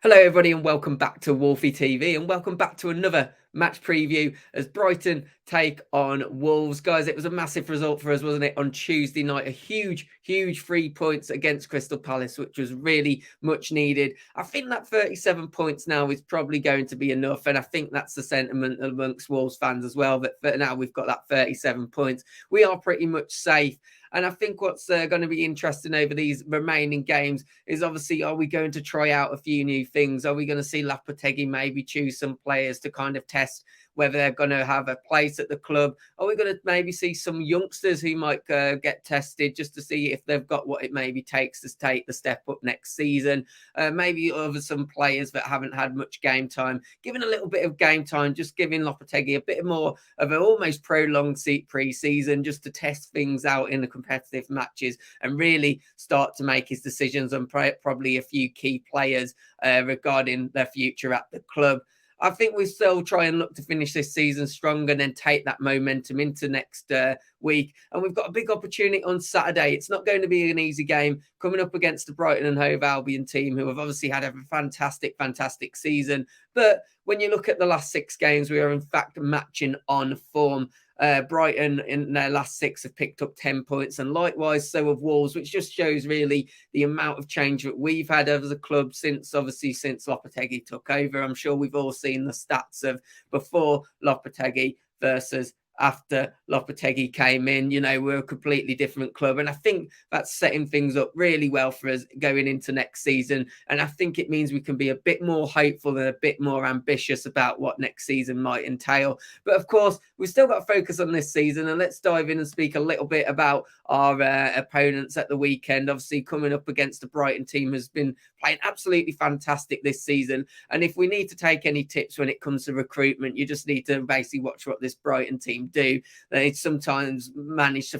Hello, everybody, and welcome back to Wolfie TV, and welcome back to another match preview as Brighton take on Wolves. Guys, it was a massive result for us, wasn't it, on Tuesday night? A huge 3 points against Crystal Palace, which was really much needed. I think that 37 points now is probably going to be enough, and I think that's the sentiment amongst Wolves fans as well, that for now we've got that 37 points. We are pretty much safe. And I think what's going to be interesting over these remaining games is obviously, are we going to try out a few new things? Are we going to see Lopetegui maybe choose some players to kind of test whether they're going to have a place at the club? Are we going to maybe see some youngsters who might get tested just to see if they've got what it maybe takes to take the step up next season? Maybe over some players that haven't had much game time, giving a little bit of game time, just giving Lopetegui a bit more of an almost prolonged pre-season just to test things out in the competitive matches and really start to make his decisions on probably a few key players regarding their future at the club. I think we still try and look to finish this season strong and then take that momentum into next week. And we've got a big opportunity on Saturday. It's not going to be an easy game coming up against the Brighton and Hove Albion team, who have obviously had a fantastic season. But when you look at the last 6 games, we are in fact matching on form. Brighton in their last 6 have picked up 10 points, and likewise so have Wolves, which just shows really the amount of change that we've had as a club since Lopetegui took over. I'm sure we've all seen the stats of before Lopetegui versus after Lopetegui came in. You know, we're a completely different club, and I think that's setting things up really well for us going into next season. And I think it means we can be a bit more hopeful and a bit more ambitious about what next season might entail. But of course, we've still got to focus on this season, and let's dive in and speak a little bit about our opponents at the weekend. Obviously, coming up against the Brighton team has been playing absolutely fantastic this season. And if we need to take any tips when it comes to recruitment, you just need to basically watch what this Brighton team do. They sometimes manage to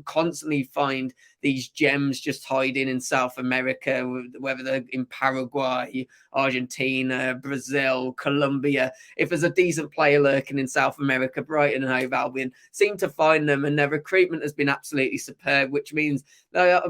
constantly find these gems just hiding in South America, whether they're in Paraguay, Argentina, Brazil, Colombia. If there's a decent player lurking in South America, Brighton and Hove Albion seem to find them, and their recruitment has been absolutely superb, which means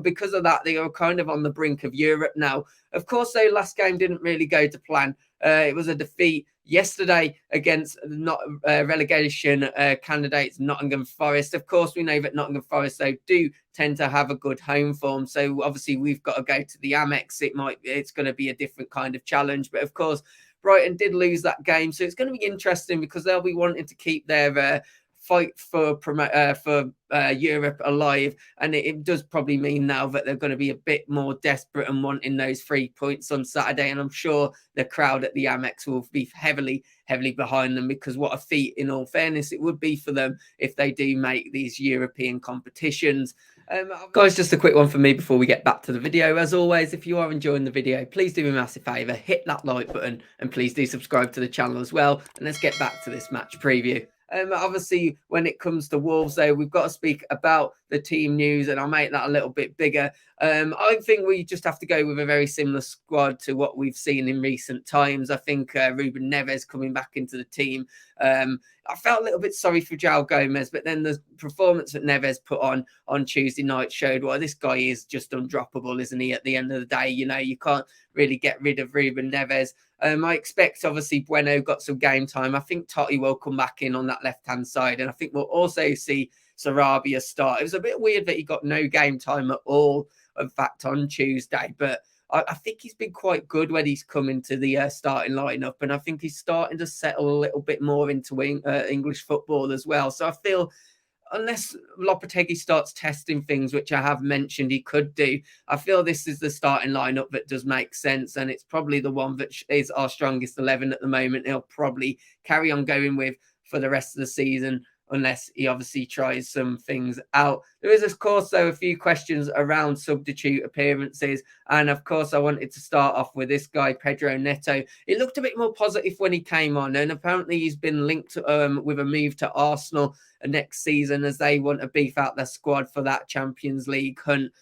because of that, they are kind of on the brink of Europe now. Of course, their last game didn't really go to plan. It was a defeat yesterday against not relegation candidates Nottingham Forest. Of course, we know that Nottingham Forest, though, do tend to have a good home form. So obviously we've got to go to the Amex. It's going to be a different kind of challenge. But of course, Brighton did lose that game. So it's going to be interesting because they'll be wanting to keep their fight for Europe alive, and it does probably mean now that they're going to be a bit more desperate and wanting those 3 points on Saturday. And I'm sure the crowd at the Amex will be heavily behind them, because what a feat, in all fairness, it would be for them if they do make these European competitions. Guys, just a quick one for me before we get back to the video. As always, if you are enjoying the video, please do me a massive favour, hit that like button, and please do subscribe to the channel as well. And let's get back to this match preview. Obviously, when it comes to Wolves, though, we've got to speak about the team news, and I'll make that a little bit bigger. I think we just have to go with a very similar squad to what we've seen in recent times. I think Ruben Neves coming back into the team. I felt a little bit sorry for João Gomez, but then the performance that Neves put on Tuesday night showed why this guy is just undroppable, isn't he? At the end of the day, you know, you can't really get rid of Ruben Neves. I expect, obviously, Bueno got some game time. I think Totti will come back in on that left-hand side, and I think we'll also see Sarabia start. It was a bit weird that he got no game time at all, in fact, on Tuesday, but I think he's been quite good when he's come into the starting lineup, and I think he's starting to settle a little bit more into English football as well. So I feel, unless Lopetegui starts testing things, which I have mentioned he could do, I feel this is the starting lineup that does make sense, and it's probably the one that is our strongest 11 at the moment. He'll probably carry on going with for the rest of the season, unless he obviously tries some things out. There is, of course, though, a few questions around substitute appearances. And, of course, I wanted to start off with this guy, Pedro Neto. It looked a bit more positive when he came on, and apparently he's been linked with a move to Arsenal next season, as they want to beef out their squad for that Champions League hunt.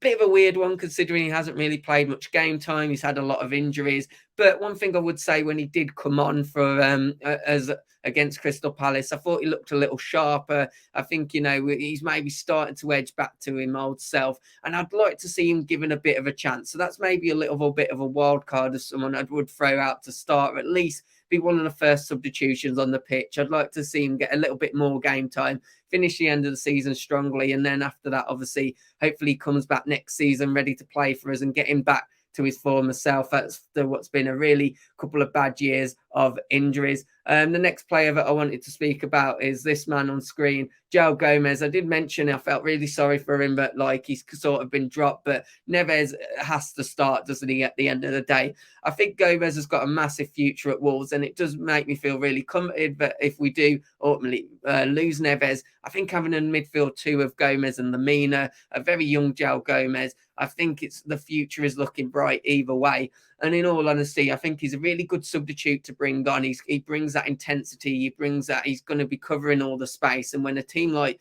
bit of a weird one considering he hasn't really played much game time. He's had a lot of injuries. But one thing I would say, when he did come on for as against Crystal Palace, I thought he looked a little sharper. I think, he's maybe starting to edge back to him old self, and I'd like to see him given a bit of a chance. So that's maybe a little bit of a wild card of someone I would throw out to start, or at least be one of the first substitutions on the pitch. I'd like to see him get a little bit more game time, finish the end of the season strongly, and then after that, obviously, hopefully he comes back next season ready to play for us and get him back to his former self after what's been a really couple of bad years of injuries. The next player that I wanted to speak about is this man on screen, João Gomez. I did mention I felt really sorry for him, but like he's sort of been dropped. But Neves has to start, doesn't he, at the end of the day? I think Gomez has got a massive future at Wolves, and it does make me feel really comforted that if we do ultimately lose Neves, I think having a midfield two of Gomez and Lamina, a very young João Gomez, I think the future is looking bright either way. And in all honesty, I think he's a really good substitute to bring on. He brings that intensity. He brings that. He's going to be covering all the space. And when a team like,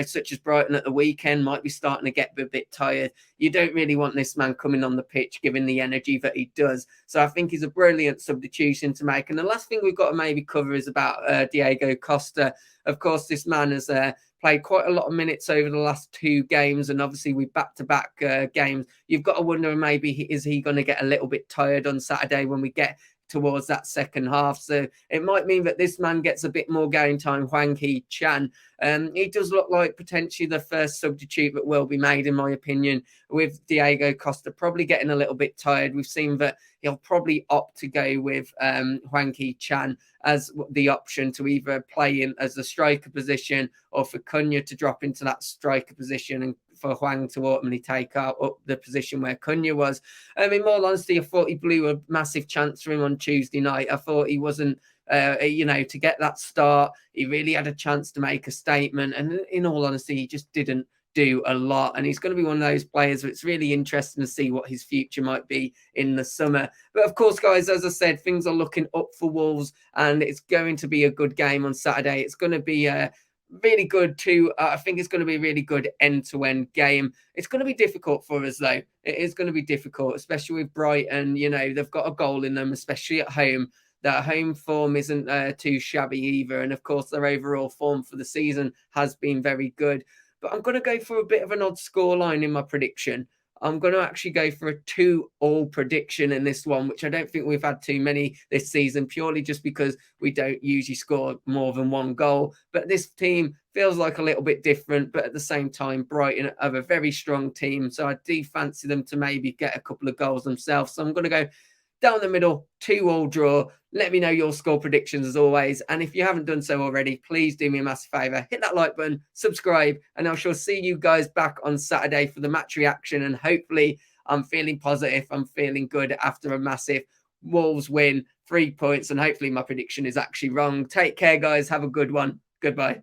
such as Brighton at the weekend might be starting to get a bit tired, you don't really want this man coming on the pitch giving the energy that he does. So I think he's a brilliant substitution to make. And the last thing we've got to maybe cover is about Diego Costa. Of course, this man has played quite a lot of minutes over the last two games, and obviously with back-to-back games, you've got to wonder, maybe is he going to get a little bit tired on Saturday when we get towards that second half? So it might mean that this man gets a bit more game time, Hwang Hee-chan. He does look like potentially the first substitute that will be made, in my opinion, with Diego Costa probably getting a little bit tired. We've seen that he'll probably opt to go with Hwang Hee-chan as the option to either play in as the striker position, or for Cunha to drop into that striker position and for Hwang to ultimately take up the position where Cunha was. In more honesty, I thought he blew a massive chance for him on Tuesday night. I thought he wasn't, to get that start. He really had a chance to make a statement. And in all honesty, he just didn't do a lot. And he's going to be one of those players where it's really interesting to see what his future might be in the summer. But of course, guys, as I said, things are looking up for Wolves, and it's going to be a good game on Saturday. It's going to be really good too. I think it's going to be a really good end-to-end game. It's going to be difficult for us, though. It is going to be difficult, especially with Brighton. They've got a goal in them, especially at home. Their home form isn't too shabby either. And of course, their overall form for the season has been very good. But I'm going to go for a bit of an odd scoreline in my prediction. I'm going to actually go for a 2-2 prediction in this one, which I don't think we've had too many this season, purely just because we don't usually score more than one goal. But this team feels like a little bit different, but at the same time, Brighton have a very strong team. So I do fancy them to maybe get a couple of goals themselves. So I'm going to go down the middle, 2-2 draw. Let me know your score predictions as always. And if you haven't done so already, please do me a massive favour. Hit that like button, subscribe, and I shall see you guys back on Saturday for the match reaction. And hopefully I'm feeling positive. I'm feeling good after a massive Wolves win, 3 points. And hopefully my prediction is actually wrong. Take care, guys. Have a good one. Goodbye.